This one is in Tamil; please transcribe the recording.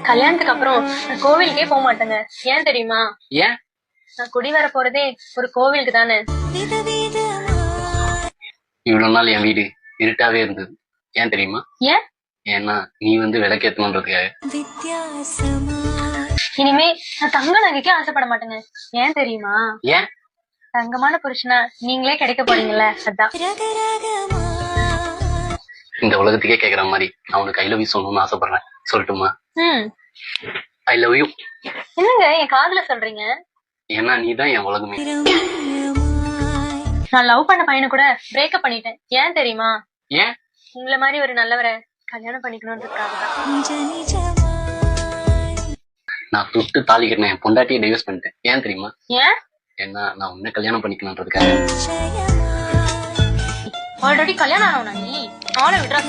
கல்யாணத்துக்கு அப்புறம் நான் கோவிலுக்கே போக மாட்டேங்க. ஏன் தெரியுமா? ஏன்? நான் குடி வர போறதே ஒரு கோவிலுக்கு தானே. இவ்வளவு நாள் என் வீடு இருட்டாவே இருந்தது. ஏன் தெரியுமா? ஏன்? ஏன்னா நீ விளக்கேத்தணுன்றதுக்காக. இனிமே நான் தங்க நகைக்கே ஆசைப்பட மாட்டேங்க. ஏன் தெரியுமா? ஏன்? தங்கமான புருஷனா நீங்களே கிடைக்க போறீங்கல்ல, அதான். இந்த உலகத்துக்கே கேக்குற மாதிரி நான் உனக்கு ஐ லவ் யூ சொல்லணும்னு ஆசைப்படுறேன். சொல்லட்டுமா? I love you. என்னங்க என் காதுல சொல்றீங்க? ஏன்னா நீதான் என் உலகமே. நான் லவ் பண்ண பையனை கூட பிரேக்கப் பண்ணிட்டேன். ஏன் தெரியுமா? ஏன்? உங்களை மாதிரி ஒரு நல்லவரை கல்யாணம் பண்ணிக்கணும்ன்றதுக்காக தான். நான் தொட்டு தாலி கட்டின என் பொண்டாட்டியை டைவர்ஸ் பண்ணிட்டேன். ஏன் தெரியுமா? ஏன்? ஏன்னா நான் உன்னை கல்யாணம் பண்ணிக்கணும்ன்றதுக்காக. ஆல்ரெடி கல்யாணம் ஆனவனா நீ? ஆளை விட்றா.